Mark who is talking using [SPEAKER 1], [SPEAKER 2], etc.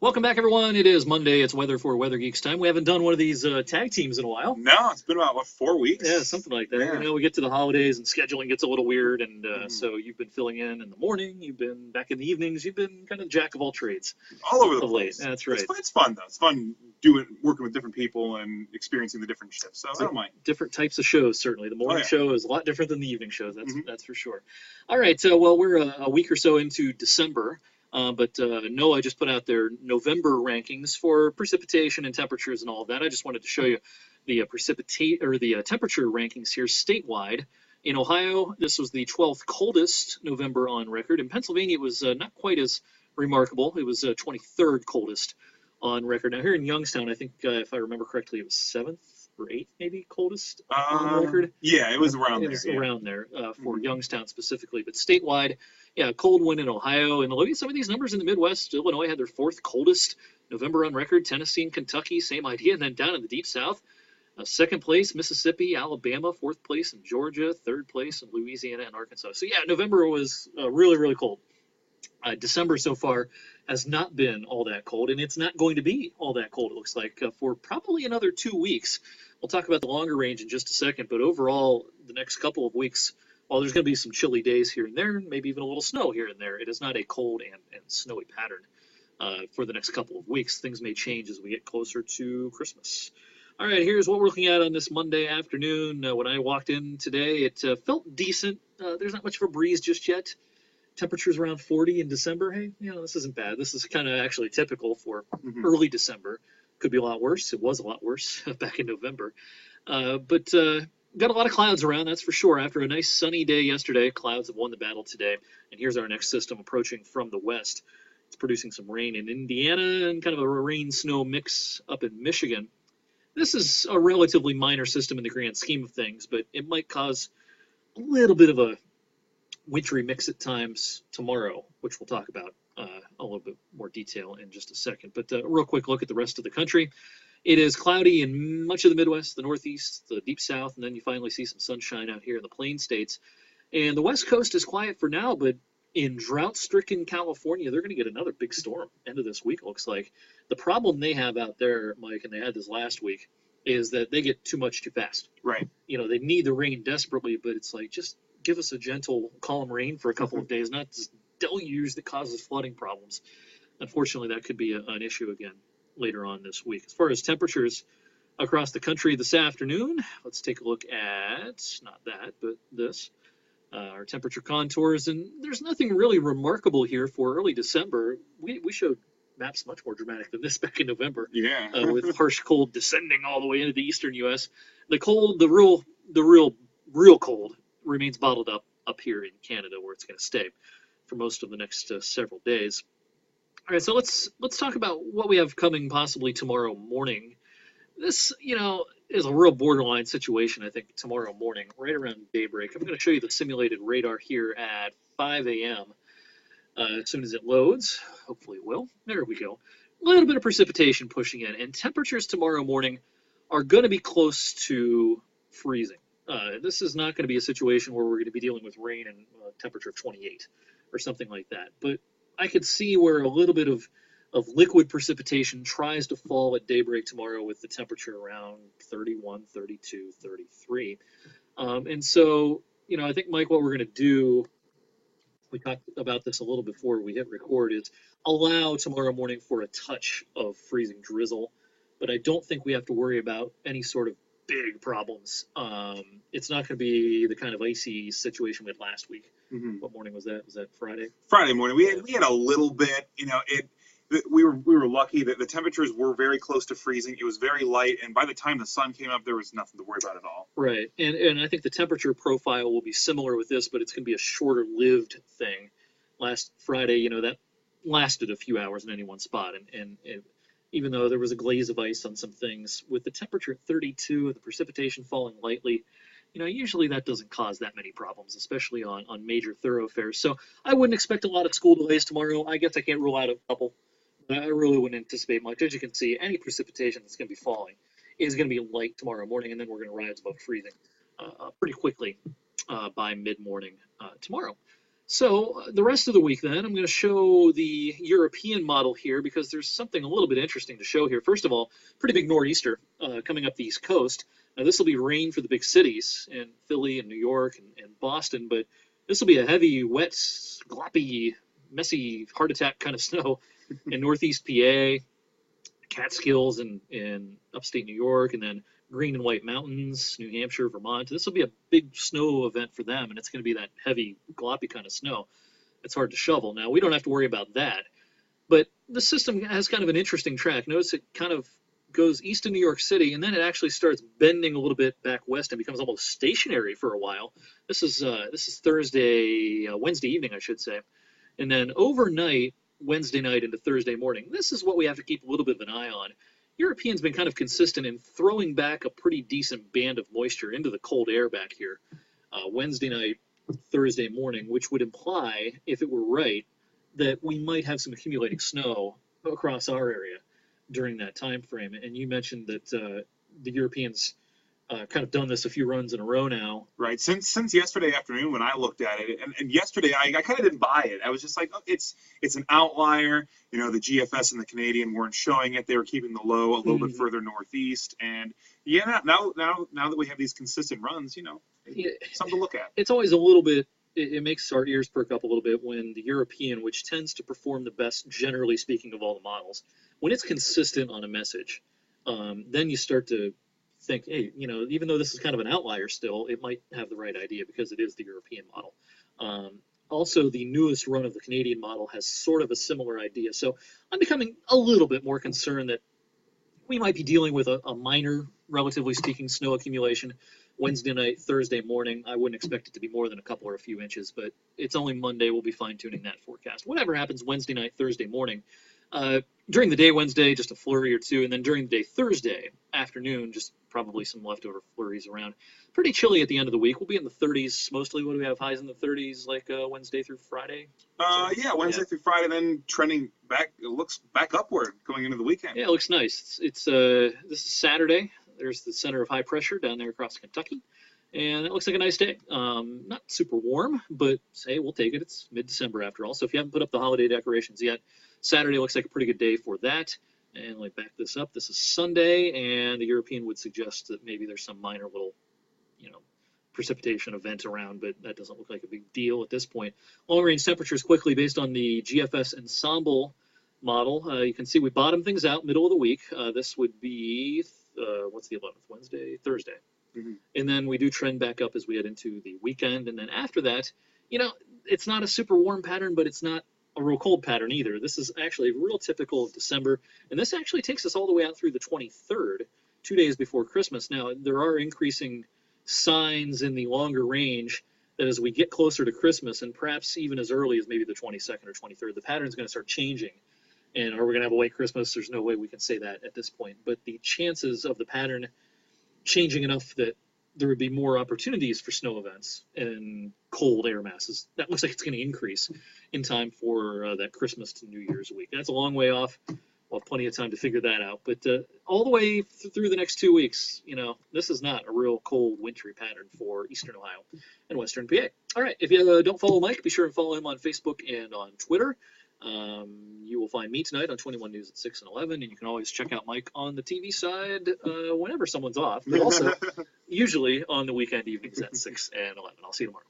[SPEAKER 1] Welcome back, everyone. It is Monday. It's Weather for Weather Geeks time. We haven't done one of these tag teams in a while.
[SPEAKER 2] No, it's been about, what, 4 weeks?
[SPEAKER 1] Yeah, something like that.
[SPEAKER 2] Yeah.
[SPEAKER 1] You know, we get to the holidays and scheduling gets a little weird, and so you've been filling in the morning, you've been back in the evenings, you've been kind of jack of all trades.
[SPEAKER 2] All over the
[SPEAKER 1] of late.
[SPEAKER 2] place.
[SPEAKER 1] That's right.
[SPEAKER 2] It's fun, though. It's fun working with different people and experiencing the different shifts, so I don't mind.
[SPEAKER 1] Different types of shows, certainly. The morning
[SPEAKER 2] yeah.
[SPEAKER 1] show is a lot different than the evening shows, that's for sure. All right, well, we're a week or so into December. But NOAA just put out their November rankings for precipitation and temperatures and all of that. I just wanted to show you the temperature rankings here statewide. In Ohio, this was the 12th coldest November on record. In Pennsylvania, it was not quite as remarkable. It was 23rd coldest on record. Now here in Youngstown, I think if I remember correctly, it was 7th or 8th maybe coldest on record.
[SPEAKER 2] Yeah, it was around there.
[SPEAKER 1] It was around there for Youngstown specifically, but statewide. Yeah, cold one in Ohio. And look at some of these numbers in the Midwest. Illinois had their 4th coldest November on record. Tennessee and Kentucky, same idea. And then down in the Deep South, 2nd place, Mississippi, Alabama, 4th place in Georgia, 3rd place in Louisiana and Arkansas. So, yeah, November was really, really cold. December so far has not been all that cold, and it's not going to be all that cold, it looks like, for probably another 2 weeks. We'll talk about the longer range in just a second, but overall, the next couple of weeks, while there's going to be some chilly days here and there, maybe even a little snow here and there, it is not a cold and snowy pattern for the next couple of weeks. Things may change as we get closer to Christmas. All right, here's what we're looking at on this Monday afternoon. When I walked in today, it felt decent. There's not much of a breeze just yet. Temperatures around 40 in December. Hey, this isn't bad. This is kind of actually typical for early December. Could be a lot worse. It was a lot worse back in November. But got a lot of clouds around, that's for sure. After a nice sunny day yesterday, clouds have won the battle today. And here's our next system approaching from the west. It's producing some rain in Indiana and kind of a rain-snow mix up in Michigan. This is a relatively minor system in the grand scheme of things, but it might cause a little bit of a wintry mix at times tomorrow, which we'll talk about a little bit more detail in just a second. But a real quick look at the rest of the country. It is cloudy in much of the Midwest, the Northeast, the Deep South, and then you finally see some sunshine out here in the Plain States. And the West Coast is quiet for now, but in drought-stricken California, they're going to get another big storm end of this week, it looks like. The problem they have out there, Mike, and they had this last week, is that they get too much too fast.
[SPEAKER 2] Right.
[SPEAKER 1] They need the rain desperately, but it's like, just give us a gentle, calm rain for a couple of days, not this deluge that causes flooding problems. Unfortunately, that could be an issue again later on this week. As far as temperatures across the country this afternoon, let's take a look at, not that, but this, our temperature contours. And there's nothing really remarkable here for early December. We showed maps much more dramatic than this back in November.
[SPEAKER 2] Yeah.
[SPEAKER 1] With harsh cold descending all the way into the eastern U.S. The cold, the real cold, remains bottled up here in Canada, where it's going to stay for most of the next several days. All right, so let's talk about what we have coming possibly tomorrow morning. This, is a real borderline situation, I think, tomorrow morning, right around daybreak. I'm going to show you the simulated radar here at 5 a.m. As soon as it loads, hopefully it will. There we go. A little bit of precipitation pushing in, and temperatures tomorrow morning are going to be close to freezing. This is not going to be a situation where we're going to be dealing with rain and a temperature of 28 or something like that. But I could see where a little bit of liquid precipitation tries to fall at daybreak tomorrow with the temperature around 31, 32, 33. And so, I think, Mike, what we're going to do, we talked about this a little before we hit record, is allow tomorrow morning for a touch of freezing drizzle. But I don't think we have to worry about any sort of big problems. It's not going to be the kind of icy situation we had last week. What morning was that? Was that Friday?
[SPEAKER 2] Friday morning. We had a little bit. We were lucky that the temperatures were very close to freezing. It was very light, and by the time the sun came up, there was nothing to worry about at all.
[SPEAKER 1] Right, and I think the temperature profile will be similar with this, but it's going to be a shorter-lived thing. Last Friday, that lasted a few hours in any one spot, and even though there was a glaze of ice on some things, with the temperature at 32 and the precipitation falling lightly, usually that doesn't cause that many problems, especially on major thoroughfares. So I wouldn't expect a lot of school delays tomorrow. I guess I can't rule out a couple, but I really wouldn't anticipate much. As you can see, any precipitation that's going to be falling is going to be light tomorrow morning, and then we're going to rise above freezing pretty quickly by mid-morning tomorrow. So the rest of the week, then, I'm going to show the European model here because there's something a little bit interesting to show here. First of all, pretty big nor'easter coming up the East Coast. Now, this will be rain for the big cities in Philly and New York and Boston, but this will be a heavy, wet, gloppy, messy, heart attack kind of snow in Northeast PA, Catskills in upstate New York, and then Green and White Mountains, New Hampshire, Vermont. This will be a big snow event for them, and it's going to be that heavy, gloppy kind of snow. It's hard to shovel. Now, we don't have to worry about that, but the system has kind of an interesting track. Notice it kind of goes east of New York City, and then it actually starts bending a little bit back west and becomes almost stationary for a while. This is Wednesday evening, I should say. And then overnight, Wednesday night into Thursday morning, this is what we have to keep a little bit of an eye on. Europeans been kind of consistent in throwing back a pretty decent band of moisture into the cold air back here Wednesday night, Thursday morning, which would imply, if it were right, that we might have some accumulating snow across our area during that time frame. And you mentioned that the Europeans kind of done this a few runs in a row now.
[SPEAKER 2] Right. Since yesterday afternoon when I looked at it, and yesterday I kind of didn't buy it. I was just like, oh, it's an outlier. You know, the GFS and the Canadian weren't showing it. They were keeping the low a little bit further northeast. And yeah, now that we have these consistent runs, you know, something to look at.
[SPEAKER 1] It's always a little bit. It makes our ears perk up a little bit when the European, which tends to perform the best, generally speaking, of all the models, when it's consistent on a message, then you start to think, hey, you know, even though this is kind of an outlier still, it might have the right idea because it is the European model. Also, the newest run of the Canadian model has sort of a similar idea. So I'm becoming a little bit more concerned that we might be dealing with a minor, relatively speaking, snow accumulation Wednesday night, Thursday morning. I wouldn't expect it to be more than a couple or a few inches, but it's only Monday. We'll be fine-tuning that forecast. Whatever happens Wednesday night, Thursday morning, during the day Wednesday, just a flurry or two, and then during the day Thursday afternoon, just probably some leftover flurries around. Pretty chilly at the end of the week. We'll be in the 30s mostly. What do we have? Highs in the 30s, like Wednesday through Friday?
[SPEAKER 2] Yeah, Wednesday through Friday, then trending back. It looks back upward going into the weekend.
[SPEAKER 1] Yeah, it looks nice. It's this is Saturday. There's the center of high pressure down there across Kentucky, and it looks like a nice day. Not super warm, but say we'll take it. It's mid-December after all. So if you haven't put up the holiday decorations yet, Saturday looks like a pretty good day for that. And let me back this up. This is Sunday, and the European would suggest that maybe there's some minor little, you know, precipitation event around, but that doesn't look like a big deal at this point. Long-range temperatures quickly based on the GFS Ensemble model. You can see we bottom things out middle of the week. This would be, what's the 11th? Wednesday? Thursday. Mm-hmm. And then we do trend back up as we head into the weekend. And then after that, you know, it's not a super warm pattern, but it's not a real cold pattern either. This is actually real typical of December, and this actually takes us all the way out through the 23rd, 2 days before Christmas. Now, there are increasing signs in the longer range that as we get closer to Christmas, and perhaps even as early as maybe the 22nd or 23rd, the pattern is going to start changing. And are we going to have a white Christmas? There's no way we can say that at this point. But the chances of the pattern changing enough that there would be more opportunities for snow events and cold air masses, that looks like it's going to increase in time for that Christmas to New Year's week. That's a long way off. We'll have plenty of time to figure that out. But all the way through the next 2 weeks, you know, this is not a real cold, wintry pattern for Eastern Ohio and Western PA. All right, if you don't follow Mike, be sure and follow him on Facebook and on Twitter. You will find me tonight on 21 News at 6 and 11, and you can always check out Mike on the TV side whenever someone's off, but also usually on the weekend evenings at 6 and 11. I'll see you tomorrow.